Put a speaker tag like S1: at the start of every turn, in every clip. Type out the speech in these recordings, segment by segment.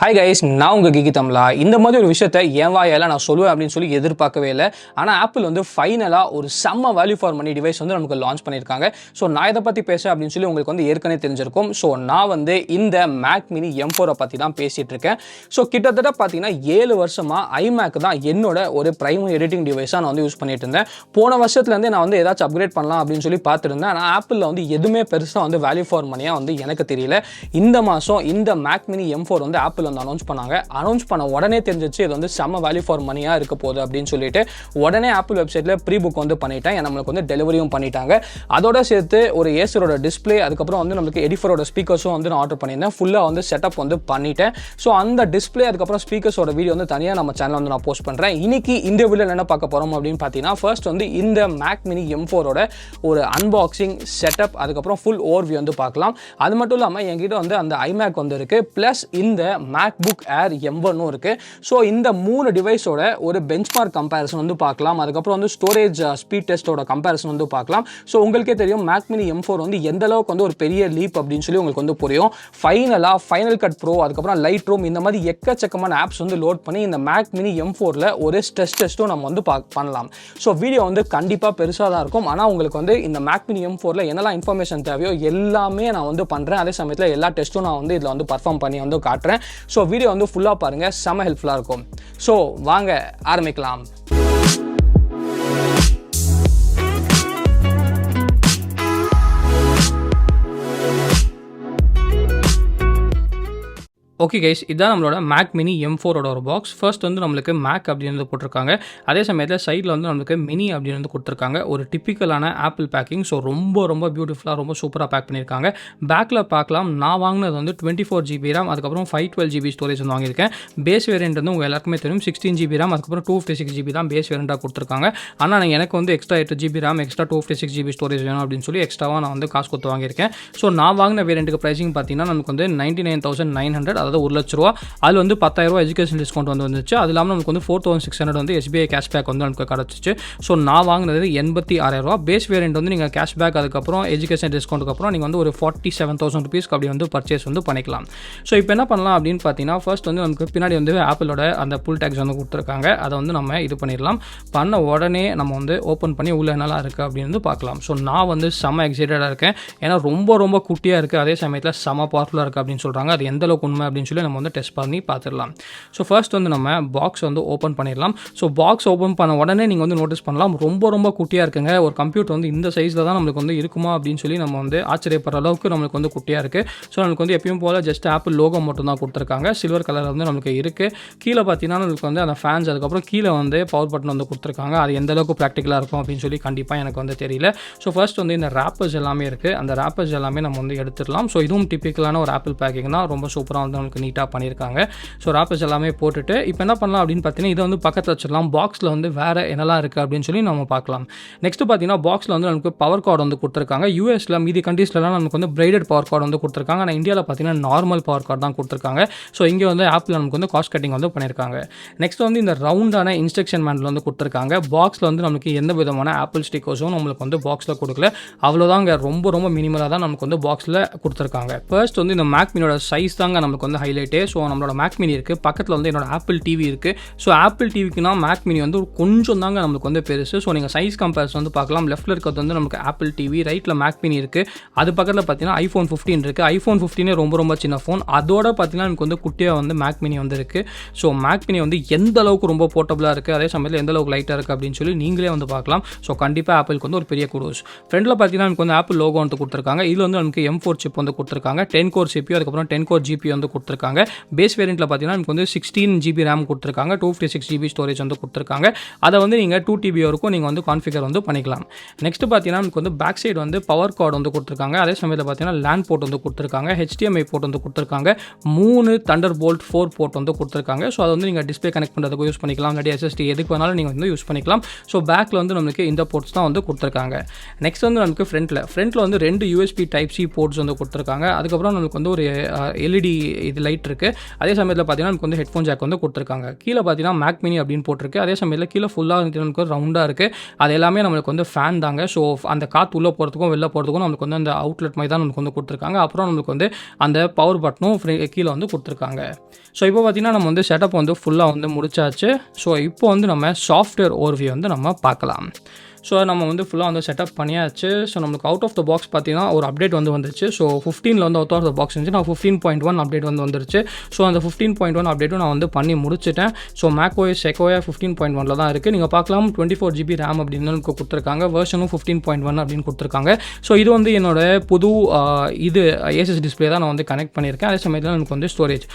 S1: Hi guys, நான் உங்கள் Geekytamizha. இந்த மாதிரி ஒரு விஷயத்தை என் வாயால் நான் சொல்லுவேன் அப்படின்னு சொல்லி எதிர்பார்க்கவே இல்லை. ஆனால் ஆப்பிள் வந்து ஃபைனலாக ஒரு செம்ம வேல்யூ ஃபார் மணி டிவைஸ் வந்து நமக்கு லான்ச் பண்ணியிருக்காங்க. ஸோ நான் இதை பற்றி பேசுகிறேன் அப்படின்னு சொல்லி உங்களுக்கு வந்து ஏற்கனவே தெரிஞ்சிருக்கும். ஸோ நான் வந்து இந்த மேக் மினி M4 பற்றி தான் பேசிகிட்டு இருக்கேன். ஸோ கிட்டத்தட்ட பார்த்தீங்கன்னா 7 வருஷமாக ஐமேக் தான் என்னோட ஒரு ப்ரைமரி எடிட்டிங் டிவைஸாக நான் வந்து யூஸ் பண்ணிட்டு இருந்தேன். போன வருஷத்துலேருந்து நான் வந்து ஏதாச்சும் அப்கிரேட் பண்ணலாம் அப்படின்னு சொல்லி பார்த்துருந்தேன். ஆனால் ஆப்பிளில் வந்து எதுவுமே பெருசாக வந்து வேல்யூ ஃபார் மணியாக வந்து எனக்கு தெரியல. இந்த மாதம் இந்த மேக் மினி M4 வந்து ஆப்பிள் வந்து அனௌன்ஸ் பண்ண உடனே தெரிஞ்சிச்சு இது வந்து செம்ம வேல்யூ ஃபார் மணியா இருக்க போகுது அப்படின்னு சொல்லிட்டு உடனே ஆப்பிள் வெப்சைட்ல ப்ரீ புக் வந்து பண்ணிட்டேன். நம்மளுக்கு வந்து டெலிவரியும் பண்ணிட்டாங்க. அதோட சேர்த்து ஒரு ஏசரோட டிஸ்பிளே, அதுக்கப்புறம் வந்து நம்மளுக்கு எடிஃபரோட ஸ்பீக்கர்ஸும் வந்து நான் ஆர்டர் பண்ணியிருந்தேன். ஃபுல்லாக வந்து செட்டப் வந்து பண்ணிட்டேன். ஸோ அந்த டிஸ்பிளே அதுக்கப்புறம் ஸ்பீக்கர்ஸோட வீடியோ வந்து தனியாக நம்ம சேனல் வந்து நான் போஸ்ட் பண்ணுறேன். இன்னைக்கு இந்த வீடியோவில் என்ன பார்க்க போகிறோம் அப்படின்னு பார்த்தீங்கன்னா, ஃபர்ஸ்ட் வந்து இந்த மேக் மினி M4 ஒரு அன்பாக்சிங் செட்டப், அதுக்கப்புறம் ஃபுல் ஓவர்வியூ வந்து பார்க்கலாம். அது மட்டும் இல்லாமல் என்கிட்ட வந்து அந்த ஐமேக் வந்து இருக்கு, பிளஸ் இந்த மேக் புக் ஏர் M1 இருக்கு. ஸோ இந்த 3 டிவைஸோட ஒரு பெஞ்ச்மார்க் கம்பேரிசன் வந்து பார்க்கலாம். அதுக்கப்புறம் வந்து ஸ்டோரேஜ் ஸ்பீட் டெஸ்ட்டோட கம்பேரிசன் வந்து பார்க்கலாம். ஸோ உங்களுக்கே தெரியும் மேக் மினி M4 வந்து எந்த அளவுக்கு வந்து ஒரு பெரிய லீப் அப்படின்னு சொல்லி உங்களுக்கு வந்து புரியும். ஃபைனல் கட் ப்ரோ, அதுக்கப்புறம் லைட் ரூம், இந்த மாதிரி எக்கச்சக்கமான ஆப்ஸ் வந்து லோட் பண்ணி இந்த மேக் மினி M4 ஒரு ஸ்ட்ரெஸ் டெஸ்ட்டும் நம்ம வந்து பண்ணலாம். ஸோ வீடியோ வந்து கண்டிப்பாக பெருசாக தான் இருக்கும். ஆனால் உங்களுக்கு வந்து இந்த மேக் மினி M4 என்னெல்லாம் இன்ஃபர்மேஷன் தேவையோ எல்லாமே நான் வந்து பண்ணுறேன். அதே சமயத்தில் எல்லா டெஸ்ட்டும் நான் வந்து இதில் வந்து பர்ஃபார்ம் பண்ணி வந்து காட்டுறேன். ஸோ வீடியோ வந்து ஃபுல்லாக பாருங்கள், செம்ம ஹெல்ப்ஃபுல்லாக இருக்கும். ஸோ வாங்க ஆரம்பிக்கலாம். ஓகே கைஸ், இதான் நம்மளோட மேக் மினி M4 ஒரு பாக்ஸ். ஃபர்ஸ்ட் வந்து நம்மளுக்கு மேக் அப்படின்னு போட்டிருக்காங்க. அதே சமயத்தில் சைடில் வந்து நம்மளுக்கு மினி அப்படின்னு கொடுத்துருக்காங்க. ஒரு டிப்பிக்கலான ஆப்பிள் பேக்கிங். ஸோ ரொம்ப பியூட்டிஃபுல்லாக ரொம்ப சூப்பராக பேக் பண்ணியிருக்காங்க. பேக்கில் பார்க்கலாம், நான் வாங்கினது வந்து 24 GB RAM, அதுக்கப்புறம் 512 GB ஸ்டோரேஜ் வந்து வாங்கியிருக்கேன். பேஸ் வேரியன்ட் வந்து உங்கள் எல்லாருக்குமே தெரியும் 16 GB RAM, அதுக்கப்புறம் 256 GB தான் பேஸ் வேரியண்ட்டாக கொடுத்துருக்காங்க. ஆனால் எனக்கு வந்து extra 8 GB RAM, extra 256 GB storage வேணும் அப்படின்னு சொல்லி எக்ஸ்ட்ராவாக நான் வந்து காசு கொடுத்து வாங்கியிருக்கேன். ஸோ நான் வாங்கின வேரியண்ட்டுக்கு ப்ரைஸிங் பார்த்தீங்கன்னா நமக்கு வந்து 99,900, அதாவது 1 லட்ச ரூபா. அதில் வந்து 10,000 எஜுகேஷன் டிஸ்கவுண்ட் வந்து வந்துச்சு. அது இல்லாமல் நமக்கு வந்து 4,600 வந்து SBI கேஷ்பேக் வந்து நமக்கு கிடச்சிச்சு. ஸோ நான் வாங்கினது 86,000 ரூபா. பேஸ் வேரியண்ட் வந்து நீங்கள் கேஷ்பேக் அதுக்கப்புறம் எஜுகேஷன் டிஸ்கவுண்ட்டுக்கு அப்புறம் நீங்கள் வந்து ஒரு 47,000 ருபீஸ்க்கு அப்படி வந்து பர்ச்சேஸ் வந்து பண்ணிக்கலாம். ஸோ இப்போ என்ன பண்ணலாம் அப்படின்னு பார்த்தீங்கன்னா, ஃபர்ஸ்ட் வந்து நமக்கு பின்னாடி வந்து ஆப்பிளோட அந்த புல் டேக்ஸ் வந்து கொடுத்துருக்காங்க. அதை வந்து நம்ம இது பண்ணிடலாம். பண்ண உடனே நம்ம வந்து ஓப்பன் பண்ணி உள்ள என்னெல்லாம் இருக்குது அப்படின்னு வந்து பார்க்கலாம். ஸோ நான் வந்து செம்ம எக்ஸைட்டடாக இருக்கேன். ஏன்னா ரொம்ப குட்டியாக இருக்குது, அதே சமயத்தில் செம்ம பவர்ஃபுல்லாக இருக்குது அப்படின்னு சொல்கிறாங்க. அது எந்த அளவுக்கு உண்மை அப்படின்னு சொல்லி நம்ம வந்து டெஸ்ட் பண்ணி பார்த்துடலாம். ஸோ ஃபர்ஸ்ட் வந்து நம்ம பாக்ஸ் வந்து ஓப்பன் பண்ணிடலாம். ஸோ பாக்ஸ் ஓப்பன் பண்ண உடனே நீங்கள் வந்து நோட்டீஸ் பண்ணலாம், ரொம்ப குட்டியாக இருக்குங்க. ஒரு கம்ப்யூட்டர் வந்து இந்த சைஸில் தான் நம்மளுக்கு வந்து இருக்குமா அப்படின்னு சொல்லி நம்ம வந்து ஆச்சரியப்படுற அளவுக்கு நம்மளுக்கு வந்து குட்டியாக இருக்குது. ஸோ நம்மளுக்கு வந்து எப்பயும் போல் ஜஸ்ட் ஆப்பிள் லோகோ மட்டும் தான் கொடுத்துருக்காங்க. சில்வர் கலர் வந்து நம்மளுக்கு இருக்குது. கீழே பார்த்தீங்கன்னா நம்மளுக்கு வந்து அந்த ஃபேன்ஸ், அதுக்கப்புறம் கீழே வந்து பவர் பட்டன் வந்து கொடுத்துருக்காங்க. அது எந்த அளவுக்கு ப்ராக்டிக்கலாக இருக்கும் அப்படின்னு சொல்லி கண்டிப்பாக எனக்கு வந்து தெரியல. ஸோ ஃபர்ஸ்ட் வந்து இந்த ராப்பர்ஸ் எல்லாமே இருக்குது. அந்த ராப்பர்ஸ் எல்லாமே நம்ம வந்து எடுத்துடலாம். ஸோ இதுவும் டிப்பிக்கலான ஒரு ஆப்பிள் பேக்கிங் தான். ரொம்ப சூப்பராக வந்து நம்மளுக்கு நீட்டாக பண்ணியிருக்காங்க. ஸோ ராப்பர்ஸ் எல்லாமே போட்டுட்டு இப்போ என்ன பண்ணலாம் அப்படின்னு பார்த்தீங்கன்னா, இதை வந்து பக்கத்தில் வச்சிடலாம். பாக்ஸில் வந்து வேறு என்னெல்லாம் இருக்குது அப்படின்னு சொல்லி நம்ம பார்க்கலாம். நெக்ஸ்ட் பார்த்தீங்கன்னா, பாக்ஸில் வந்து நமக்கு பவர் கார்டு வந்து கொடுத்துருக்காங்க. யூஎஸில் மீதி கண்ட்ரீஸ்லாம் நமக்கு வந்து பிரைடட் பவர் கார்டு வந்து கொடுத்துருக்காங்க. ஆனால் இந்தியாவில் பார்த்தீங்கன்னா நார்மல் பவர் கார்டு தான் கொடுத்துருக்காங்க. ஸோ இங்கே வந்து ஆப்பிள் நமக்கு வந்து காஸ்ட் கட்டிங் வந்து பண்ணியிருக்காங்க. நெக்ஸ்ட் வந்து இந்த ரவுண்டான இன்ஸ்ட்ரக்ஷன் மேனுவல் வந்து கொடுத்துருக்காங்க. பாக்ஸில் வந்து நமக்கு எந்த விதமான ஆப்பிள் ஸ்டிக்கர்ஸும் நம்மளுக்கு வந்து பாக்ஸில் கொடுக்கல. அவ்வளோதாங்க, ரொம்ப மினிமலாக தான் நமக்கு வந்து பாக்ஸில் கொடுத்துருக்காங்க. ஃபர்ஸ்ட் வந்து இந்த மேக் மினியோட சைஸ் தாங்க நமக்கு வந்து ஹைலைட்டே. ஸோ நம்மளோட மேக் மினி இருக்குது, பக்கத்தில் வந்து என்னோட ஆப்பிள் டிவி இருக்குது. ஸோ ஆப்பிள் டிவிக்குனா மேக் மினி வந்து கொஞ்சம் தாங்க நம்மளுக்கு வந்து பெருசு. ஸோ நீங்கள் சைஸ் கம்பேரிசன் வந்து பார்க்கலாம். லெஃப்ட்டில் இருக்கிறது வந்து நமக்கு ஆப்பிள் டிவி, ரைட்டில் மேக் மினி இருக்குது. அது பக்கத்தில் பார்த்தீங்கன்னா iPhone 15 இருக்குது. iPhone 15 ரொம்ப சின்ன ஃபோன். அதோட பார்த்தீங்கன்னா நமக்கு வந்து குட்டியாக வந்து மேக் மினி வந்து இருக்குது. ஸோ மேக் மினி வந்து எந்த அளவுக்கு ரொம்ப போர்ட்டபுளாக இருக்குது, அதே சமயத்தில் எந்த அளவுக்கு லைட்டாக இருக்குது அப்படின்னு சொல்லி நீங்களே வந்து பார்க்கலாம். ஸோ கண்டிப்பாக ஆப்பிளுக்கு வந்து ஒரு பெரிய குடோஸ். ஃப்ரண்டில் பார்த்தீங்கன்னா நமக்கு வந்து ஆப்பிள் லோகோ வந்து கொடுத்துருக்காங்க. இதில் வந்து நமக்கு M4 சிப் வந்து கொடுத்துருக்காங்க. 10 கோர் CPU, அதுக்கப்புறம் 10 கோர் GPU வந்து கொடுத்துருக்காங்க. பேஸ் வேரியண்ட்டில் பார்த்தீங்கன்னா நமக்கு வந்து 16 GB RAM கொடுத்துருக்காங்க. 256 GB ஸ்டோரேஜ் வந்து கொடுத்துருக்காங்க. அதை வந்து நீங்கள் 2 TB வரைக்கும் நீங்கள் வந்து கான்ஃபிகர் வந்து பண்ணிக்கலாம். நெக்ஸ்ட் பார்த்தீங்கன்னா நமக்கு வந்து பேக் சைடு வந்து பவர் கார்டு வந்து கொடுத்துருக்காங்க. அதே சமயத்தில் பார்த்தீங்கன்னா லேண்ட் போர்ட் வந்து கொடுத்துருக்காங்க. HDMI போர்ட் வந்து கொடுத்துருக்காங்க. 3 Thunderbolt 4 போர்ட் வந்து கொடுத்துருக்காங்க. ஸோ அதை வந்து நீங்கள் டிஸ்பிளே கனெக்ட் பண்ணுறதுக்கு யூஸ் பண்ணிக்கலாம். இல்லாட்டி SSD எதுக்கு வேணாலும் நீங்கள் வந்து யூஸ் பண்ணிக்கலாம். ஸோ பேக்கில் வந்து நமக்கு இந்த போர்ட்ஸ் தான் வந்து கொடுத்துருக்காங்க. நெக்ஸ்ட் வந்து நமக்கு ஃப்ரண்ட்டில் வந்து 2 USB Type-C போர்ட்ஸ் வந்து கொடுத்துருக்காங்க. அதுக்கப்புறம் நமக்கு வந்து ஒரு LED இது லைட் இருக்குது. அதே சமயத்தில் பார்த்தீங்கன்னா நமக்கு வந்து ஹெட்ஃபோன் ஜாக் வந்து கொடுத்துருக்காங்க. கீழே பார்த்தீங்கன்னா மேக் மினி அப்படின்னு போட்டிருக்கு. அதே சமயத்தில் கீழே ஃபுல்லாக நமக்கு ரவுண்டாக இருக்குது. அது எல்லாமே நம்மளுக்கு வந்து ஃபேன் தாங்க. ஸோ அந்த காற்று உள்ளே போகிறதுக்கும் வெளில போகிறதுக்கும் நமக்கு வந்து அந்த அவுட்லெட் மாதிரி தான் நமக்கு வந்து கொடுத்துருக்காங்க. அப்புறம் நமக்கு வந்து அந்த பவர் பட்டனும் கீழே வந்து கொடுத்துருக்காங்க. ஸோ இப்போ பார்த்தீங்கன்னா நம்ம வந்து செட்டப் வந்து ஃபுல்லாக வந்து முடிச்சாச்சு. ஸோ இப்போ வந்து நம்ம சாஃப்ட்வேர் ஓவர்வியூ வந்து நம்ம பார்க்கலாம். ஸோ நம்ம வந்து ஃபுல்லாக வந்து செட்டப் பண்ணியாச்சு. ஸோ நம்மளுக்கு அவுட் ஆஃப் த பாக்ஸ் பார்த்தீங்கன்னா ஒரு அப்டேட் வந்து வந்துருச்சு. ஸோ 15 வந்து அவுட் ஆஃப் த பாக்ஸ் இருந்துச்சு. நான் 15.1 அப்டேட் வந்து வந்துருச்சு. ஸோ அந்த 15.1 அப்டேட்டும் நான் வந்து பண்ணி முடிச்சிட்டேன். ஸோ OS Sequoia 15.1 தான் இருக்குது. நீங்கள் பார்க்கலாம் 24 GB ரேம் அப்படின்னு கொடுத்துருக்காங்க. வெர்ஷனும் 15.1 அப்படின்னு கொடுத்துருக்காங்க. ஸோ இது வந்து என்னோட புது இது ஏசஸ் டிஸ்பிளே தான் நான் வந்து கனெக்ட் பண்ணியிருக்கேன். அதே சமயத்தில் எனக்கு வந்து ஸ்டோரேஜ்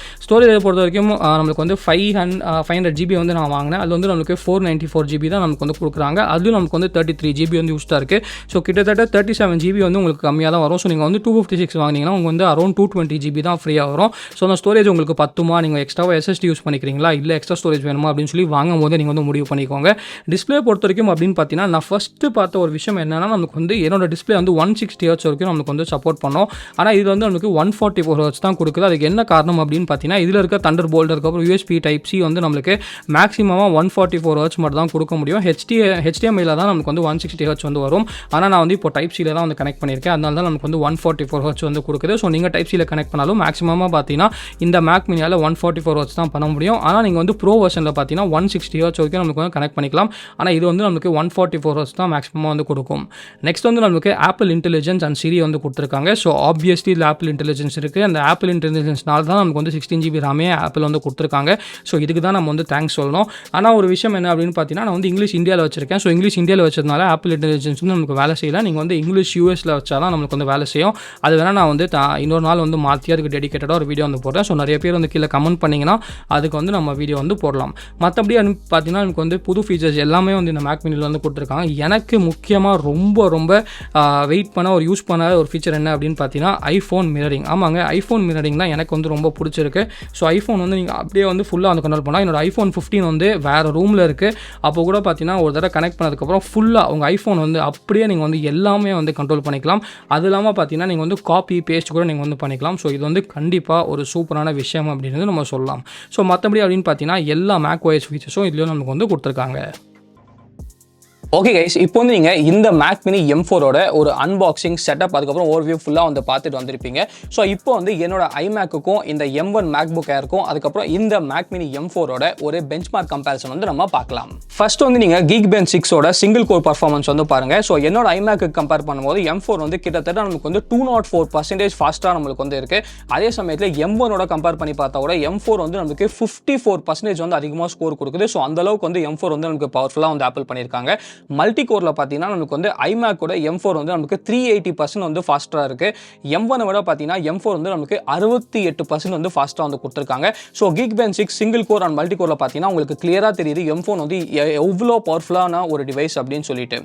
S1: பொறுத்த வரைக்கும் நம்மளுக்கு வந்து 500 GB வந்து நான் வாங்கினேன். அது வந்து நம்மளுக்கு 494 GB தான் நமக்கு வந்து கொடுக்குறாங்க. அதுவும் நமக்கு வந்து 33 GB வந்து யூஸ்டாக இருக்குது. ஸோ கிட்டத்தட்ட 37 GB வந்து உங்களுக்கு கம்மியாக தான் வரும். ஸோ நீங்கள் வந்து 256 வாங்கினீங்கன்னா உங்களுக்கு வந்து அரௌண்ட் 220 GB தான் ஃப்ரீயாக வரும். ஸோ அந்த ஸ்டோரேஜ் உங்களுக்கு பத்துமா, நீங்கள் எக்ஸ்ட்ராவாக SSD யூஸ் பண்ணிக்கிறீங்களா, இல்லை எக்ஸ்ட்ரா ஸ்டோரேஜ் வேணுமா அப்படின்னு சொல்லி வாங்கும் போது நீங்கள் வந்து முடிவு பண்ணிக்கோங்க. டிஸ்பிளே பொறுத்த வரைக்கும் அப்படின்னு பார்த்தீங்கன்னா நான் ஃபஸ்ட்டு பார்த்த ஒரு விஷயம் என்னன்னா, நமக்கு வந்து என்னோட டிஸ்பிளே வந்து 160 Hz வரைக்கும் நமக்கு வந்து சப்போர்ட் பண்ணோம். ஆனால் இது வந்து நமக்கு 144 Hz தான் கொடுக்குது. அதுக்கு என்ன காரணம் அப்படின்னு பார்த்தீங்கன்னா, இதில் இருக்க தண்டர் போல்ட் அதுக்கப்புறம் USB Type C வந்து நம்மளுக்கு மேக்ஸிமமாக 144 Hz மட்டும் தான் கொடுக்க முடியும். HDMI தான் நமக்கு வந்து 160 Hz வந்து வரும். ஆனால் நான் வந்து இப்போ Type C தான் வந்து கனெக்ட் பண்ணியிருக்கேன். அதனால தான் நமக்கு வந்து 144 Hz வந்து கொடுக்குது. ஸோ நீங்கள் Type C கனெக்ட் பண்ணாலும் மேக்ஸிமமாக பார்த்தீங்கன்னா இந்த மேக் மினியால் 144 Hz தான் பண்ண முடியும். ஆனால் நீங்கள் வந்து ப்ரோ வெர்ஷனில் பார்த்தீங்கன்னா 160 Hz வரைக்கும் நமக்கு வந்து கனெக்ட் பண்ணிக்கலாம். ஆனால் இது வந்து நமக்கு 144 Hz தான் மேக்ஸிமமாக வந்து கொடுக்கும். நெக்ஸ்ட் வந்து நமக்கு ஆப்பிள் இன்டெலிஜென்ஸ் அண்ட் சிரி வந்து கொடுத்துருக்காங்க. ஸோ ஆப்வியஸ்லி இதில் ஆப்பிள் இன்டெலிஜென்ஸ் இருக்குது. அந்த ஆப்பிள் இன்டெலிஜென்ஸ்னால தான் நமக்கு வந்து 16 GB ராமே ஆப்பிள் வந்து கொடுத்துருக்காங்க. ஸோ இதுக்கு தான் நம்ம வந்து தேங்க்ஸ் சொல்லணும். ஆனால் ஒரு விஷயம் என்ன அப்படின்னு பார்த்தீங்கன்னா, நான் வந்து இங்கிலீஷ் இந்தியாவில் வச்சிருக்கேன். ஸோ இங்கிலீஷ் இந்தியாவில் வச்சதுனால ஆப்பிள் இன்டெலிஜென்ஸ் வந்து நமக்கு வேலை செய்யல. நீங்கள் வந்து இங்கிலீஷ் யூஎஸில் வச்சா தான் நமக்கு வந்து வேலை செய்யும். அது வேணால் நான் வந்து இன்னொரு நாள் வந்து மாற்றி அதுக்கு டெடிகேட்டடாக ஒரு வீடியோ வந்து போடுறேன். ஸோ நிறைய பேர் வந்து கீழே கமெண்ட் பண்ணிங்கன்னா அதுக்கு வந்து நம்ம வீடியோ வந்து போடலாம். மற்றபடி பார்த்தீங்கன்னா எனக்கு வந்து புது ஃபீச்சர்ஸ் எல்லாமே வந்து இந்த மேக் மினியில் வந்து கொடுத்துருக்காங்க. எனக்கு முக்கியமாக ரொம்ப வெயிட் பண்ண ஒரு யூஸ் பண்ண ஒரு ஃபீச்சர் என்ன அப்படின்னு பார்த்தீங்கன்னா ஐஃபோன் மிரரிங். ஆமாங்க, ஐஃபோன் மிரரிங் தான் எனக்கு வந்து ரொம்ப பிடிச்சிருக்கு. ஸோ ஐஃபோன் வந்து நீங்கள் அப்படியே வந்து ஃபுல்லாக வந்து கண்ட்ரோல் பண்ணலாம். என்னோட ஐஃபோன் 15 வந்து வேறு ரூமில் இருக்குது. அப்போ கூட பார்த்தீங்கன்னா ஒரு தடவை கனெக்ட் பண்ணதுக்கப்புறம் ஃபுல்லாக உங்கள் ஐஃபோன் வந்து அப்படியே நீங்கள் வந்து எல்லாமே வந்து கண்ட்ரோல் பண்ணிக்கலாம். அது இல்லாமல் பார்த்தீங்கன்னா நீங்கள் வந்து காப்பி பேஸ்ட் கூட நீங்கள் வந்து பண்ணிக்கலாம். ஸோ இது வந்து கண்டிப்பாக ஒரு சூப்பரான விஷயம் அப்படின்னு நம்ம சொல்லலாம். ஸோ மற்றபடி அப்படின்னு பார்த்தீங்கன்னா எல்லா மேக் OS ஃபீச்சர்ஸும் இதுலேயும் நமக்கு வந்து கொடுத்துருக்காங்க. ஓகே கைஸ், இப்போ வந்து நீங்கள் இந்த மேக் மினி M4ஓட ஒரு அன்பாக்சிங் செட்டப் அதுக்கப்புறம் ஓவர்வியூ ஃபுல்லாக வந்து பார்த்துட்டு வந்திருப்பீங்க. ஸோ இப்போ வந்து என்னோட iMacக்கும் இந்த M1 MacBook Airக்கும் அதுக்கப்புறம் இந்த மேக் மினி M4ஓட ஒரு பெஞ்ச்மார்க் கம்பேரிசன் வந்து நம்ம பார்க்கலாம். ஃபர்ஸ்ட் வந்து நீங்கள் Geekytamizha 6ஓட சிங்கிள் கோர் பர்ஃபார்மன்ஸ் வந்து பாருங்கள். ஸோ என்னோட iMacக்கு கம்பேர் பண்ணும்போது M4 வந்து கிட்டத்தட்ட நமக்கு வந்து 204% ஃபாஸ்ட்டாக நம்மளுக்கு வந்து இருக்குது. அதே சமயத்தில் M1ஓட கம்பேர் பண்ணி பார்த்தா கூட M4 வந்து நமக்கு 54% வந்து அதிகமாக ஸ்கோர் கொடுக்குது. ஸோ அந்தளவுக்கு வந்து M4 வந்து நமக்கு பவர்ஃபுல்லாக வந்து ஆப்பிள் பண்ணியிருக்காங்க. மல்டி கோரில் பார்த்தீங்கன்னா நமக்கு வந்து iMacோட M4 வந்து நமக்கு 380% வந்து ஃபாஸ்ட்டாக இருக்குது. M1 விட பார்த்தீங்கன்னா M4 வந்து நமக்கு 68% வந்து ஃபாஸ்ட்டாக வந்து கொடுத்துருக்காங்க. So Geekytamizha 6 single core and multi கோரில் பார்த்தீங்கன்னா உங்களுக்கு கிளியராக தெரியுது M4 வந்து எவ்வளோ பவர்ஃபுல்லான ஒரு டிவைஸ் அப்படின்னு சொல்லிட்டு.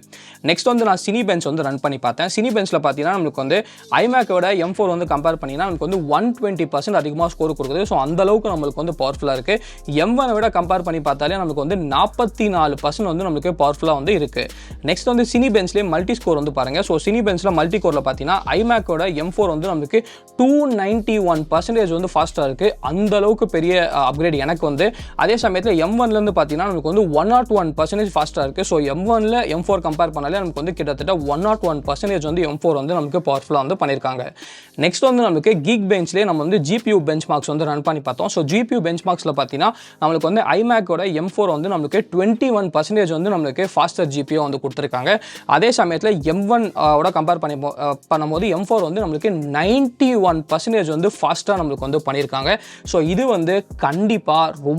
S1: நெக்ஸ்ட் வந்து நான் சினிபெஞ்ச் வந்து ரன் பண்ணி பார்த்தேன். சினிபெஞ்சில் பார்த்தீங்கன்னா நமக்கு வந்து iMacோட M4 வந்து கம்பேர் பண்ணிங்கன்னா நமக்கு வந்து 120% அதிகமாக ஸ்கோர் கொடுக்குது. ஸோ அந்தளவுக்கு நம்மளுக்கு வந்து பவர்ஃபுல்லாக இருக்குது. M1 விட கம்பேர் பண்ணி பார்த்தாலே நமக்கு வந்து 44% வந்து நமக்கு பவர்ஃபுல்லாக வந்து இருக்குது. நெக்ஸ்ட் வந்து சினிபெஞ்ச்லேயே மல்டி ஸ்கோர் வந்து பாருங்க. ஸோ சினிபெஞ்சில் மல்டி கோரில் பார்த்தீங்கன்னா iMacோட M4 வந்து நமக்கு 291% வந்து ஃபாஸ்ட்டாக இருக்குது. அந்த அளவுக்கு பெரிய அப்கிரேட் எனக்கு வந்து. அதே சமயத்தில் M1லேருந்து பார்த்தீங்கன்னா நமக்கு வந்து 101% ஃபாஸ்ட்டாக இருக்குது. ஸோ M1ல M4 கம்பேர் பண்ணாலே நமக்கு வந்து கிட்டத்தட்ட 101% வந்து M4 வந்து நமக்கு பவர்ஃபுல்லாக வந்து பண்ணியிருக்காங்க. நெக்ஸ்ட் வந்து நமக்கு Geekbenchலேயே நம்ம வந்து GPU பெஞ்ச்மார்க்ஸ் வந்து ரன் பண்ணி பார்த்தோம். ஸோ GPU பெஞ்ச்மார்க்ஸில் பார்த்தீங்கன்னா நம்மளுக்கு வந்து iMacோட M4 வந்து நமக்கு 21% வந்து நம்மளுக்கு ஃபாஸ்டர் GPU வந்து கொடுத்துருக்காங்க. அதே சமயத்தில் M1 ஓட கம்பேர் பண்ணும்போது M4 வந்து நம்மளுக்கு 91% வந்து ஃபாஸ்ட்டாக நம்மளுக்கு வந்து பண்ணியிருக்காங்க. ஸோ இது வந்து கண்டிப்பாக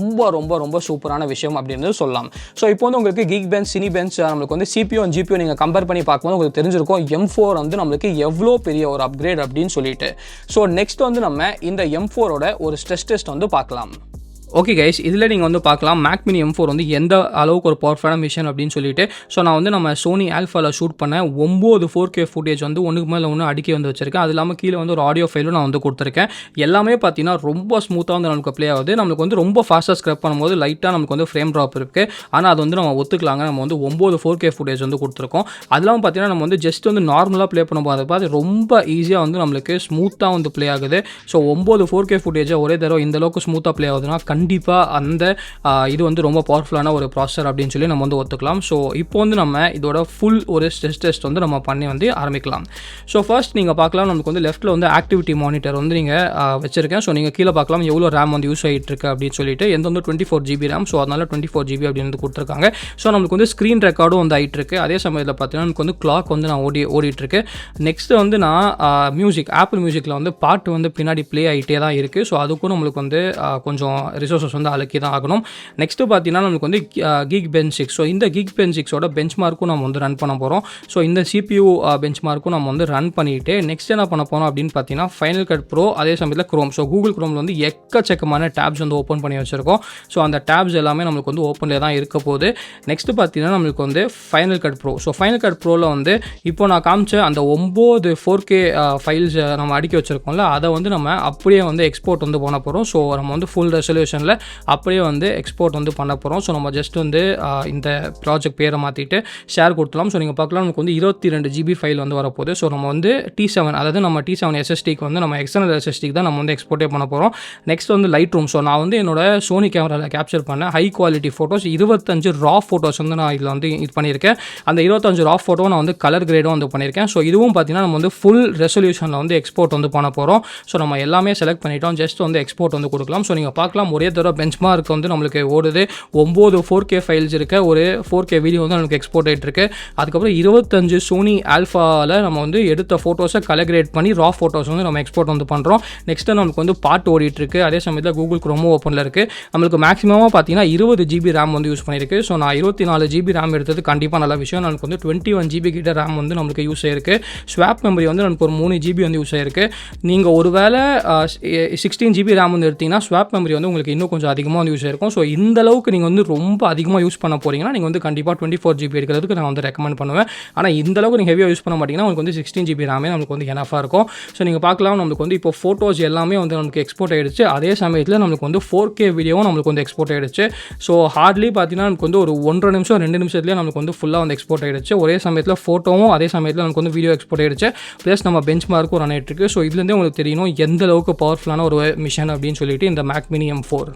S1: ரொம்ப சூப்பரான விஷயம் அப்படின்னு சொல்லலாம். ஸோ இப்போ வந்து உங்களுக்கு Geekbench, Cinebench நம்மளுக்கு வந்து CPU and GPU நீங்கள் கம்பேர் பண்ணி பார்க்கும்போது உங்களுக்கு தெரிஞ்சிருக்கும் M4 வந்து நம்மளுக்கு எவ்வளோ பெரிய ஒரு அப்கிரேட் அப்படின்னு சொல்லிட்டு. ஸோ நெக்ஸ்ட் வந்து நம்ம இந்த M4ஓட ஒரு ஸ்ட்ரெஸ் டெஸ்ட் வந்து பார்க்கலாம். ஓகே கைஸ், இதில் நீங்கள் வந்து பார்க்கலாம் மேக் மினி M4 வந்து எந்த அளவுக்கு ஒரு பவர்ஃபுல்லான மிஷின் அப்படின்னு சொல்லிட்டு. ஸோ நான் வந்து நம்ம சோனி ஆல்ஃபாவில் ஷூட் பண்ண 9 4K ஃபுட்டேஜ் வந்து ஒன்றுக்கு மேலே ஒன்று அடுக்கி வந்து வச்சிருக்கேன். அது இல்லாமல் கீழே வந்து ஒரு ஆடியோ ஃபைலும் நான் வந்து கொடுத்துருக்கேன். எல்லாமே பார்த்தீங்கன்னா ரொம்ப ஸ்மூத்தாக வந்து நமக்கு ப்ளே ஆகுது. நம்மளுக்கு வந்து ரொம்ப ஃபாஸ்ட்டாக ஸ்க்ரப் பண்ணும்போது லைட்டாக நமக்கு வந்து ஃப்ரேம் ட்ராப் இருக்குது. ஆனால் அது வந்து நம்ம ஒத்துக்கலாங்க. நம்ம வந்து 9 4K ஃபுட்டேஜ் வந்து கொடுத்துருக்கோம். அது இல்லாமல் பார்த்தீங்கன்னா நம்ம வந்து ஜஸ்ட் வந்து நார்மலாக ப்ளே பண்ணும்போது பார்த்து ரொம்ப ஈஸியாக வந்து நம்மளுக்கு ஸ்மூத்தாக வந்து ப்ளே ஆகுது. ஸோ 9 4K ஃபுட்டேஜை ஒரே தடவை இந்த அளவுக்கு ஸ்மூத்தாக ப்ளே ஆகுதுன்னா கண்டிப்பாக அந்த இது வந்து ரொம்ப பவர்ஃபுல்லான ஒரு ப்ராசஸர் அப்படின்னு சொல்லி நம்ம வந்து ஒத்துக்கலாம். ஸோ இப்போ வந்து நம்ம இதோட ஃபுல் ஒரு ஸ்ட்ரெஸ் டெஸ்ட் வந்து நம்ம பண்ணி வந்து ஆரம்பிக்கலாம். ஸோ ஃபர்ஸ்ட் நீங்கள் பார்க்கலாம், நமக்கு வந்து லெஃப்ட்டில் வந்து ஆக்டிவிட்டி மானிட்டர் வந்து நீங்கள் வச்சிருக்கேன். ஸோ நீங்கள் கீழே பார்க்கலாம் எவ்வளோ ரேம் வந்து யூஸ் ஆகிட்டு இருக்கு அப்படின்னு சொல்லிட்டு. எந்த வந்து 24 GB ரேம், ஸோ அதனால 24 GB அப்படின்னு வந்து கொடுத்துருக்காங்க. ஸோ நமக்கு வந்து ஸ்க்ரீன் ரெக்கார்டும் வந்து ஆகிட்டு இருக்கு. அதே சமயத்தில் பார்த்தீங்கன்னா நமக்கு வந்து கிளாக் வந்து நான் ஓடிட்டு இருக்கு. நெக்ஸ்ட் வந்து நான் மியூசிக் ஆப்பிள் மியூசிக்கில் வந்து பாட்டு வந்து பின்னாடி ப்ளே ஆகிட்டே தான் இருக்குது. ஸோ அதுக்கும் நம்மளுக்கு வந்து கொஞ்சம் ரிசோர்ஸஸ் வந்து அலக்கி தான் ஆகணும். நெக்ஸ்ட்டு பார்த்தீங்கன்னா நமக்கு வந்து Geekytamizha. ஸோ இந்த Geekytamizha பெஞ்ச் மார்க்கும் நம்ம வந்து ரன் பண்ண போகிறோம். ஸோ இந்த CPU பெஞ்ச் மார்க்கும் நம்ம வந்து ரன் பண்ணிவிட்டு நெக்ஸ்ட் என்ன பண்ண போகிறோம் அப்படின்னு பார்த்தீங்கன்னா ஃபைனல் கட் ப்ரோ, அதே சமயத்தில் க்ரோம். ஸோ கூகுள் க்ரோமில் வந்து எக்கச்சக்கமான டேப்ஸ் வந்து ஓப்பன் பண்ணி வச்சுருக்கோம். ஸோ அந்த டேப்ஸ் எல்லாமே நம்மளுக்கு வந்து ஓப்பனில் தான் இருக்க போகுது. நெக்ஸ்ட்டு பார்த்தீங்கன்னா நம்மளுக்கு வந்து final cut pro. So final cut ப்ரோவில் வந்து இப்போ நான் காமிச்ச அந்த 9 4K ஃபைல்ஸ் நம்ம அடுக்கி வச்சுருக்கோம்ல, அதை வந்து நம்ம அப்படியே வந்து எக்ஸ்போர்ட் வந்து பண்ண போகிறோம். ஸோ நம்ம வந்து ஃபுல் ரெசல்யூஷனில் அப்படியே வந்து எக்ஸ்போர்ட் வந்து பண்ண போகிறோம். ஸோ நம்ம ஜஸ்ட் வந்து இந்த ப்ராஜெக்ட் பேரை மாற்றிட்டு ஷேர் கொடுத்துலாம். ஸோ நீங்கள் பார்க்கலாம் நமக்கு வந்து 22 GB ஃபைல் வந்து வரப்போகுது. ஸோ நம்ம வந்து T7, அதாவது நம்ம T7 SSDக்கு வந்து நம்ம எக்ஸ்டர்னல் SSDக்கு தான் நம்ம வந்து எக்ஸ்போர்ட்டே பண்ண போகிறோம். நெக்ஸ்ட் வந்து லைட் ரூம். ஸோ நான் வந்து என்னோட சோனி கேமராவில் கேப்சர் பண்ண ஹை குவாலிட்டி ஃபோட்டோஸ் 25 ரா ஃபோட்டோஸ் வந்து நான் இதில் வந்து இது பண்ணியிருக்கேன். அந்த 25 ரா ஃபோட்டோ நான் வந்து கலர் கிரேடும் வந்து பண்ணியிருக்கேன். ஸோ இதுவும் பார்த்தீங்கன்னா நம்ம வந்து ஃபுல் ரெசல்யூஷனில் வந்து எக்ஸ்போர்ட் வந்து பண்ண போகிறோம். ஸோ நம்ம எல்லாமே செலக்ட் பண்ணிட்டோம். ஜஸ்ட் வந்து எக்ஸ்போர்ட் வந்து கொடுக்கலாம். ஸோ நீங்கள் பார்க்கலாம் ஒரே தடவை பெஞ்ச் மார்க் வந்து நம்மளுக்கு ஓடுது. 9 4K ஃபைல்ஸ் இருக்க ஒரு 4K வீடியோ வந்து நமக்கு எக்ஸ்போர்ட் ஆகிட்டு இருக்கு. அதுக்கப்புறம் 25 சோனி ஆல்ஃபாவில் நம்ம வந்து எடுத்த ஃபோட்டோஸை கலர் கிரேட் பண்ணி ரா ஃபோட்டோஸ் வந்து நம்ம எக்ஸ்போர்ட் வந்து பண்ணுறோம். நெக்ஸ்ட்டு நமக்கு வந்து பாட்டு ஓடிட்டு இருக்கு. அதே சமயத்தில் கூகுள் க்ரோமும் ஓப்பனில் இருக்குது. நம்மளுக்கு மேக்ஸிமமாக பார்த்தீங்கன்னா 20 GB ரேம் வந்து யூஸ் பண்ணியிருக்கு. ஸோ நான் 24 GB ரேம் எடுத்தது கண்டிப்பாக நல்ல விஷயம். நமக்கு வந்து 21 GB கிட்ட ரேம் வந்து நம்மளுக்கு யூஸ் ஆயிருக்கு. ஸ்வாப் மெமரி வந்து நமக்கு ஒரு 3 GB வந்து யூஸ் ஆயிருக்கு. நீங்கள் ஒரு வேளை 16 GB ரேம் வந்து எடுத்தீங்கன்னா ஸ்வாப் மெமரி வந்து உங்களுக்கு இன்னும் கொஞ்சம் அதிகமாக வந்து யூஸ் ஆயிருக்கும். ஸோ இந்த அளவுக்கு நீங்கள் வந்து ரொம்ப அதிகமாக யூஸ் பண்ண போகிறீங்கன்னா நீங்கள் வந்து கண்டிப்பாக 24 GB எடுக்கிறதுக்கு நான் வந்து ரெக்கமெண்ட் பண்ணுவேன். ஆனால் இந்த அளவுக்கு நீங்கள் ஹெவியாக யூஸ் பண்ண மாட்டீங்கன்னா உங்களுக்கு வந்து 16 GB ரேமே நமக்கு வந்து எனஃபாக இருக்கும். ஸோ நீங்கள் பார்க்கலாம் நம்மளுக்கு வந்து இப்போ ஃபோட்டோஸ் எல்லாமே வந்து நமக்கு எக்ஸ்போர்ட் ஆகிடுச்சு. அதே சமயத்தில் நம்மளுக்கு வந்து 4K வீடியோவும் நம்மளுக்கு வந்து எக்ஸ்போர்ட் ஆகிடுச்சு. ஸோ ஹார்ட்லி பார்த்தீங்கன்னா நமக்கு வந்து ஒரு 1.5 நிமிஷம் 2 நிமிஷத்துலேயே நமக்கு வந்து ஃபுல்லாக வந்து எக்ஸ்போர்ட் ஆகிடுச்சு. ஒரே சமயத்தில் ஃபோட்டோவும் அதே சமயத்தில் நமக்கு வந்து வீடியோ எக்ஸ்போர்ட் ஆகிடுச்சு. ப்ளஸ் நம்ம பெஞ்ச் மார்க்கும் ரன் ஆகிட்டு இருக்கு. ஸோ இதுலேருந்தே உங்களுக்கு தெரியணும் எந்த அளவுக்கு பவர்ஃபுல்லான ஒரு மிஷன் அப்படின்னு சொல்லிட்டு இந்த Mac mini M4.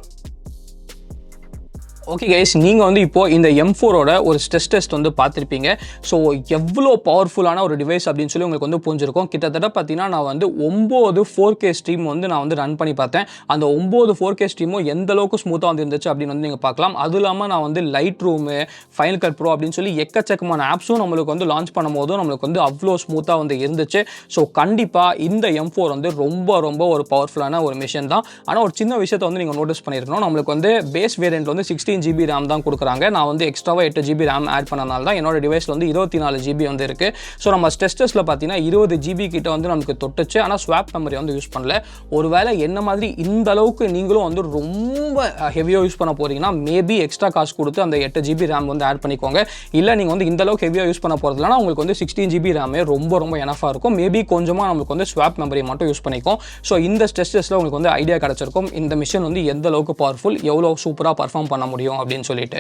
S1: Okay guys, நீங்கள் வந்து இப்போது இந்த M4ஓட ஒரு ஸ்ட்ரெஸ் டெஸ்ட் வந்து பார்த்துருப்பீங்க. ஸோ எவ்வளோ பவர்ஃபுல்லான ஒரு டிவைஸ் அப்படின்னு சொல்லி உங்களுக்கு வந்து புரிஞ்சிருக்கும். கிட்டத்தட்ட பார்த்தீங்கன்னா நான் வந்து 9 4K ஸ்ட்ரீம் வந்து நான் வந்து ரன் பண்ணி பார்த்தேன். அந்த 9 4K ஸ்ட்ரீமும் எந்த அளவுக்கு ஸ்மூத்தாக வந்து இருந்துச்சு அப்படின்னு வந்து நீங்கள் பார்க்கலாம். அதுவும் இல்லாமல் நான் வந்து light room, final cut bro அப்படின்னு சொல்லி எக்கச்சக்கமான ஆப்ஸும் நம்மளுக்கு வந்து லான்ச் பண்ணும் போதும் நம்மளுக்கு வந்து அவ்வளோ ஸ்மூத்தாக வந்து இருந்துச்சு. ஸோ கண்டிப்பாக இந்த M4 வந்து ரொம்ப ரொம்ப ஒரு பவர்ஃபுல்லான ஒரு மிஷின் தான். ஆனால் ஒரு சின்ன விஷயத்தை வந்து நீங்கள் நோட்டீஸ் பண்ணியிருக்கணும். நம்மளுக்கு வந்து பேஸ் வேரியன்ட் வந்து 16 GB ரேம் தான் கொடுக்குறாங்க. நான் வந்து எக்ஸ்ட்ராவாக 8 GB ரேம் ஆட் பண்ணனால தான் என்னோட டிவைஸில் வந்து 24 GB வந்து இருக்குது. ஸோ நம்ம ஸ்ட்ரெஸ் டெஸ்ட்டில் பார்த்தீங்கன்னா 20 GB கிட்ட வந்து நமக்கு தொட்டுச்சு. ஆனால் ஸ்வாப் மெமரி வந்து யூஸ் பண்ணல. ஒருவேளை என்ன மாதிரி இந்த அளவுக்கு நீங்களும் வந்து ரொம்ப ஹெவியாக யூஸ் பண்ண போகிறீங்கன்னா மேபி எக்ஸ்ட்ரா காசு கொடுத்து அந்த 8 GB ரேம் வந்து ஆட் பண்ணிக்கோங்க. இல்லை நீங்கள் வந்து இந்த அளவுக்கு ஹெவியாக யூஸ் பண்ண போகிறதுலனா உங்களுக்கு வந்து 16 GB ரேமே ரொம்ப ரொம்ப எனஃபாக இருக்கும். மேபி கொஞ்சமாக நம்மளுக்கு வந்து ஸ்வாப் மெமரி மட்டும் யூஸ் பண்ணிக்கும். ஸோ இந்த ஸ்ட்ரெஸ் டெஸ்ட்டில் உங்களுக்கு வந்து ஐடியா கிடச்சிருக்கும் இந்த மிஷின் வந்து எந்த அளவுக்கு பவர்ஃபுல், எவ்வளோ சூப்பராக பர்ஃபார்ம் பண்ண முடியும் அப்படின்னு சொல்லிட்டு.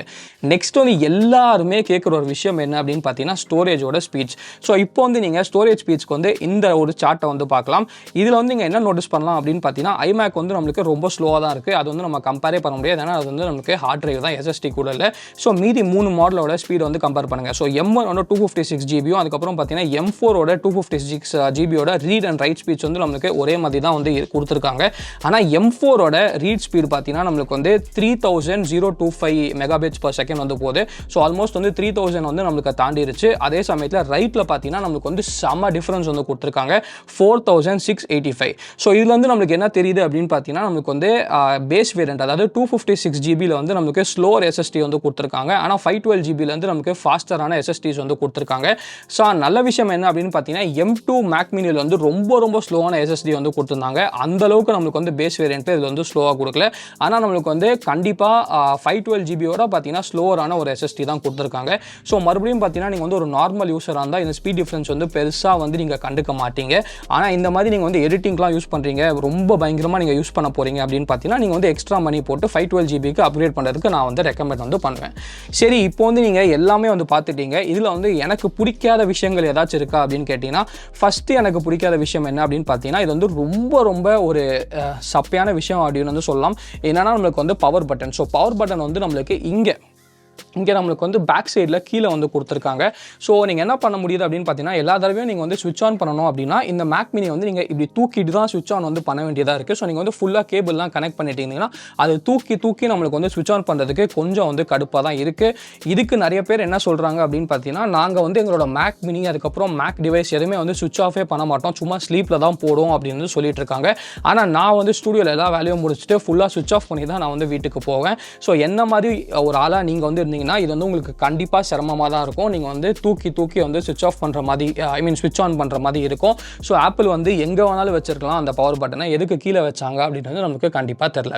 S1: நெக்ஸ்ட் வந்து எல்லாருமே கேட்குற ஒரு விஷயம் என்ன அப்படின்னு பார்த்தீங்கன்னா ஸ்டோரேஜோட ஸ்பீட்ஸ். ஸோ இப்போ வந்து நீங்கள் ஸ்டோரேஜ் ஸ்பீட்ஸ்க்கு வந்து இந்த ஒரு சார்ட்டை வந்து பார்க்கலாம். இதில் வந்து நீங்கள் என்ன நோட்டீஸ் பண்ணலாம் அப்படின்னு பார்த்தீங்கன்னா iMac வந்து நம்மளுக்கு ரொம்ப ஸ்லோவாக தான் இருக்குது. அது வந்து நம்ம கம்பேரே பண்ண முடியாது. ஏன்னா அது வந்து நமக்கு ஹார்ட் டிரைவ் தான், SSD கூட இல்லை. ஸோ மீதி 3 மாடலோட ஸ்பீட் வந்து கம்பேர் பண்ணுங்கள். ஸோ M1 வந்து 256 GB, அதுக்கப்புறம் பார்த்தீங்கன்னா M4ஓட 256 GB read and right speeds வந்து நம்மளுக்கு ஒரே மாதிரி தான் வந்து கொடுத்துருக்காங்க. ஆனால் M4ஓட ரீட் ஸ்பீட் பார்த்தீங்கன்னா நம்மளுக்கு வந்து 3025 1.25 மெகாபிட்ஸ் per செகண்ட் வந்து போகுது. ஸோ ஆல்மோஸ்ட் வந்து 3000 வந்து நம்மளுக்கு தாண்டிருச்சு. அதே சமயத்தில் ரைட்டில் பார்த்தீங்கன்னா நம்மளுக்கு வந்து செம்ம டிஃப்ரென்ஸ் வந்து கொடுத்துருக்காங்க 4685. ஸோ இதில் வந்து நம்மளுக்கு என்ன தெரியுது அப்படின்னு பார்த்தீங்கன்னா நம்மளுக்கு வந்து பேஸ் வேரியன்ட் அதாவது 256 ஜிபியில் வந்து நம்மளுக்கு ஸ்லோவர் எஸ்எஸ்டி வந்து கொடுத்துருக்காங்க. ஆனால் 512 ஜிபியில் வந்து நமக்கு ஃபாஸ்டரான எஸ்எஸ்டிஸ் வந்து கொடுத்துருக்காங்க. ஸோ நல்ல விஷயம் என்ன அப்படின்னு பார்த்தீங்கன்னா M2 மேக் மினியில் வந்து ரொம்ப ஸ்லோவான எஸ்எஸ்டி வந்து கொடுத்துருந்தாங்க. அந்த அளவுக்கு நம்மளுக்கு வந்து பேஸ் வேரியன்ட் இதில் வந்து ஸ்லோவாக கொடுக்கல. ஆனால் நம்மளுக்கு வந்து கண்டிப்பாக 512 ஜிபியோட பார்த்தீங்கன்னா ஸ்லோவரான ஒரு எஸ்எஸ்டி தான் கொடுத்துருக்காங்க. ஸோ மறுபடியும் பார்த்தீங்கன்னா நீங்கள் வந்து ஒரு நார்மல் யூஸராக இருந்தால் இந்த ஸ்பீட் டிஃப்ரென்ஸ் வந்து பெருசாக வந்து நீங்கள் கண்டுக்க மாட்டீங்க. ஆனால் இந்த மாதிரி நீங்கள் வந்து எடிட்டிங்லாம் யூஸ் பண்ணுறீங்க, ரொம்ப பயங்கரமாக நீங்கள் யூஸ் பண்ண போகிறீங்க அப்படின்னு பார்த்தீங்கன்னா நீங்கள் வந்து எக்ஸ்ட்ரா மணி போட்டு 512 ஜிபிக்கு அப்கிரேட் பண்ணுறதுக்கு நான் வந்து ரெக்கமெண்ட் வந்து பண்ணுவேன். சரி, இப்போ வந்து நீங்கள் எல்லாமே வந்து பார்த்துட்டீங்க. இதில் வந்து எனக்கு பிடிக்காத விஷயங்கள் ஏதாச்சும் இருக்கா அப்படின்னு கேட்டிங்கன்னா, ஃபஸ்ட்டு எனக்கு பிடிக்காத விஷயம் என்ன அப்படின்னு பார்த்தீங்கன்னா, இது வந்து ரொம்ப ஒரு சப்பையான விஷயம் அப்படின்னு வந்து சொல்லலாம். என்னன்னா நம்மளுக்கு வந்து power button. So power button வந்து நம்மளுக்கு இங்கே நம்மளுக்கு வந்து பேக் சைடில் கீழே வந்து கொடுத்துருக்காங்க. ஸோ நீங்கள் என்ன பண்ண முடியுது அப்படின்னு பார்த்தீங்கன்னா, எல்லா தடவையும் நீங்கள் வந்து ஸ்விட்ச் ஆன் பண்ணணும் அப்படின்னா இந்த மேக் மினி வந்து நீங்கள் இப்படி தூக்கிட்டு தான் ஸ்விட்ச் ஆன் வந்து பண்ண வேண்டியதாக இருக்குது. ஸோ நீங்கள் வந்து ஃபுல்லாக கேபிள்லாம் கனெக்ட் பண்ணிட்டீங்கன்னா அது தூக்கி நம்மளுக்கு வந்து ஸ்விட்ச் ஆன் பண்ணுறதுக்கு கொஞ்சம் வந்து கடுப்பாக தான் இருக்குது. இதுக்கு நிறைய பேர் என்ன சொல்கிறாங்க அப்படின்னு பார்த்தீங்கன்னா, நாங்கள் வந்து எங்களோட மேக் மினி அதுக்கப்புறம் மேக் டிவைஸ் எதுவுமே வந்து ஸ்விட்ச் ஆஃபே பண்ண மாட்டோம், சும்மா ஸ்லீப்பில் தான் போடும் அப்படின்னு சொல்லிட்டு இருக்காங்க. ஆனால் நான் வந்து ஸ்டூடியோவில் எல்லா வேலையும் முடிச்சுட்டு ஃபுல்லாக ஸ்விட்ச் ஆஃப் பண்ணி தான் நான் வந்து வீட்டுக்கு போவேன். ஸோ என்ன மாதிரி ஒரு ஆளாக நீங்கள் வந்து இருந்தீங்கன்னா இது வந்து உங்களுக்கு கண்டிப்பாக சிரமமாக தான் இருக்கும். நீங்கள் வந்து தூக்கி வந்து ஸ்விட்ச் ஆஃப் பண்ணுற மாதிரி ஸ்விட்ச் ஆன் பண்ணுற மாதிரி இருக்கும். ஸோ ஆப்பிள் வந்து எங்கே வேணாலும் வச்சிருக்கலாம் அந்த பவர் பட்டனை, எதுக்கு கீழே வச்சாங்க அப்படின்றது நமக்கு கண்டிப்பாக தெரில.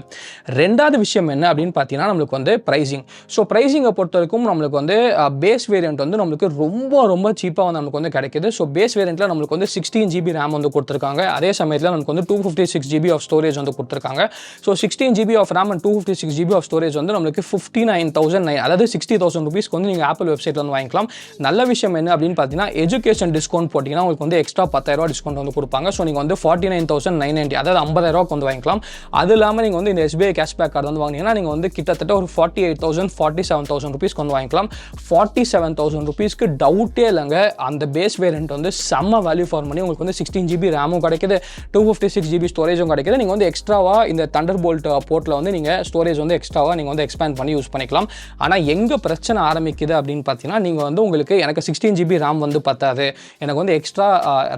S1: ரெண்டாவது விஷயம் என்ன அப்படின்னு பார்த்தீங்கன்னா நம்மளுக்கு வந்து ப்ரைஸிங். ஸோ ப்ரைஸிங்கை பொறுத்த வரைக்கும் நம்மளுக்கு வந்து பேஸ் வேரியன்ட் வந்து நம்மளுக்கு ரொம்ப சீப்பாக வந்து நமக்கு வந்து கிடைக்குது. ஸோ பேஸ் வேரியண்ட்டில் நம்மளுக்கு வந்து 16 GB ரேம் வந்து கொடுத்துருக்காங்க. அதே சமயத்தில் நமக்கு வந்து 256 GB ஆஃப் ஸ்டோரேஜ் வந்து கொடுத்துருக்காங்க. So 16 GB of RAM and 256 GB of storage வந்து நம்மளுக்கு 59,900 அதாவது 60,000 ரூபீஸ்க்கு வந்து நீங்கள் ஆப்பிள் வெப்சைட்டில் வந்து வாங்கிக்கலாம். நல்ல விஷயம் என்ன அப்படின்னு பார்த்தீங்கன்னா, எஜுகேஷன் டிஸ்கவுண்ட் போட்டிங்கன்னா உங்களுக்கு வந்து எக்ஸ்ட்ரா 10,000 டிஸ்கவுண்ட் வந்து கொடுப்பாங்க. ஸோ நீங்கள் வந்து 49,990 அதாவது 50,000 வந்து வாங்கிக்கலாம். அது இல்லாமல் நீங்கள் வந்து இந்த SBI கேஷ்பேக் கார்டு வந்து வாங்கினீங்கன்னா நீங்கள் வந்து கிட்டத்தட்ட ஒரு 48,000 47,000 ரூபீஸ்க்கு வந்து வாங்கிக்கலாம். 47,000 ரூபீஸ்க்கு டவுட்டே இல்லைங்க. அந்த பேஸ் வேரியன்ட் வந்து செம்ம வேல்யூ ஃபார் மணி. உங்களுக்கு வந்து 16 GB ரேமும் கிடைக்குது, 256 GB ஸ்டோரேஜும் கிடைக்குது. நீங்கள் வந்து எக்ஸ்ட்ராவாக இந்த தண்டர்போல்ட் போர்ட்டில் வந்து நீங்கள் ஸ்டோரேஜ் வந்து எக்ஸ்ட்ராவாக நீங்கள் வந்து எக்ஸ்பேண்ட் பண்ணி யூஸ் பண்ணிக்கலாம். ஆனால் எங்கே பிரச்சனை ஆரம்பிக்குது அப்படின்னு பார்த்தீங்கன்னா, நீங்கள் வந்து உங்களுக்கு எனக்கு 16 GB ரேம் வந்து பத்தாது, எனக்கு வந்து எக்ஸ்ட்ரா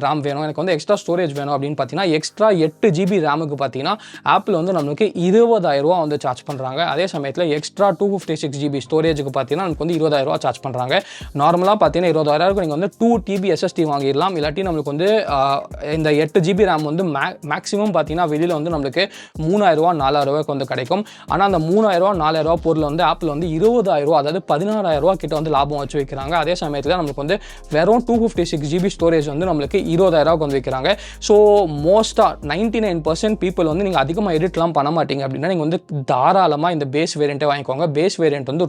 S1: ரேம் வேணும், எனக்கு வந்து எக்ஸ்ட்ரா ஸ்டோரேஜ் வேணும் அப்படின்னு பார்த்தீங்கன்னா எக்ஸ்ட்ரா 8 GB ரேமுக்கு பார்த்தீங்கன்னா ஆப்பிள் வந்து நம்மளுக்கு 20,000 வந்து சார்ஜ் பண்ணுறாங்க. அதே சமயத்தில் எக்ஸ்ட்ரா 256 GB ஸ்டோரேஜுக்கு பார்த்தீங்கன்னா நமக்கு வந்து 20,000 சார்ஜ் பண்ணுறாங்க. நார்மலாக பார்த்தீங்கன்னா 20,000 நீங்கள் வந்து 2 TB SSD வாங்கிடலாம். இல்லாட்டி நம்மளுக்கு வந்து இந்த 8 GB ரேம் வந்து மேக்ஸிமம் பார்த்தீங்கன்னா வெளியில் வந்து நம்மளுக்கு 3,000 4,000 வந்து கிடைக்கும். ஆனால் அந்த 3,000 4,000 பொருள் வந்து ஆப்பிள் வந்து 20,000 அதாவது 16,000 கிட்ட வந்து லாபம் வச்சு வைக்கிறாங்க. அதே சமயத்தில் நம்மளுக்கு வந்து வெறும் 256 GB ஸ்டோரேஜ் வந்து நம்மளுக்கு 20,000 வந்து வைக்கிறாங்க. ஸோ மோஸ்ட்டாக 99% பீப்புள் வந்து நீங்கள் அதிகமாக எடிட்லாம் பண்ண மாட்டீங்க அப்படின்னா நீங்கள் வந்து தாராளமாக இந்த பேஸ் வேரியண்ட்டை வாங்கிக்கோங்க. பேஸ் வேரியண்ட் வந்து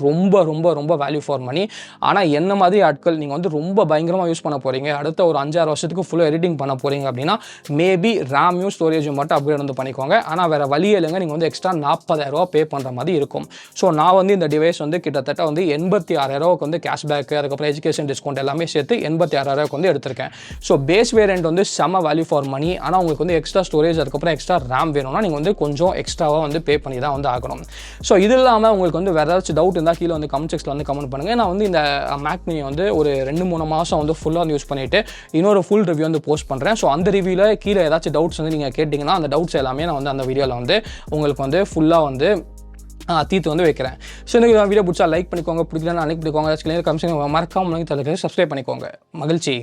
S1: ரொம்ப வேல்யூ ஃபார் மணி. ஆனால் என்ன மாதிரி ஆட்கள் நீங்கள் வந்து ரொம்ப பயங்கரமாக யூஸ் பண்ண போகிறீங்க, அடுத்த ஒரு 5-6 வருஷத்துக்கு ஃபுல்லாக எடிட்டிங் பண்ண போகிறீங்க அப்படின்னா மேபி ரேமையும் ஸ்டோரேஜும் மட்டும் அப்கிரேட் வந்து பண்ணிக்கோங்க. ஆனால் வேறு வழியே இல்லைங்க, நீங்கள் வந்து எக்ஸ்ட்ரா 40,000 பே பண்ணுற மாதிரி இருக்கும். ஸோ நான் வந்து இந்த டிவைஸ் வந்து கிட்டத்தட்ட வந்து 86,000 வந்து கேஷ்பேக் அதுக்கப்புறம் எஜுகேஷன் டிஸ்கவுண்ட் எல்லாமே சேர்த்து 86,000 வந்து எடுத்திருக்கேன். ஸோ பேஸ் வேரியண்ட் வந்து செம்ம வேல்யூ ஃபார் மணி. ஆனால் உங்களுக்கு வந்து எக்ஸ்ட்ரா ஸ்டோரேஜ் அதுக்கப்புறம் எக்ஸ்ட்ரா ரேம் வேணும்னா நீங்கள் வந்து கொஞ்சம் எக்ஸ்ட்ராவாக வந்து பே பண்ணி தான் வந்து ஆகணும். ஸோ இது இல்லாமல் உங்களுக்கு வந்து வேறு ஏதாச்சும் டவுட் இருந்தால் கீழே வந்து கமெண்ட் செக்ஷனில் வந்து கமெண்ட் பண்ணுங்கள். நான் வந்து இந்த மேக் மினி வந்து ஒரு 2-3 மாதம் வந்து ஃபுல்லாக வந்து யூஸ் பண்ணிவிட்டு இன்னொரு ஃபுல் ரிவ்யூ வந்து போஸ்ட் பண்ணுறேன். ஸோ அந்த ரிவ்யூவில் கீழே ஏதாச்சும் டவுட்ஸ் வந்து நீங்கள் கேட்டிங்கன்னா அந்த டவுட்ஸ் எல்லாமே நான் வந்து அந்த வீடியோவில் வந்து உங்களுக்கு வந்து ஃபுல்லாக வந்து தீர்த்து வந்து வைக்கிறேன். ஸோ இந்த வீடியோ பிடிச்சா லைக் பண்ணிக்கோங்க, பிடிக்கலன்னா அன்னைக்கு பண்ணிக்கோங்க, கமெண்ட் மறக்காம சப்ஸ்கிரைப் பண்ணிக்கோங்க. மகிழ்ச்சி.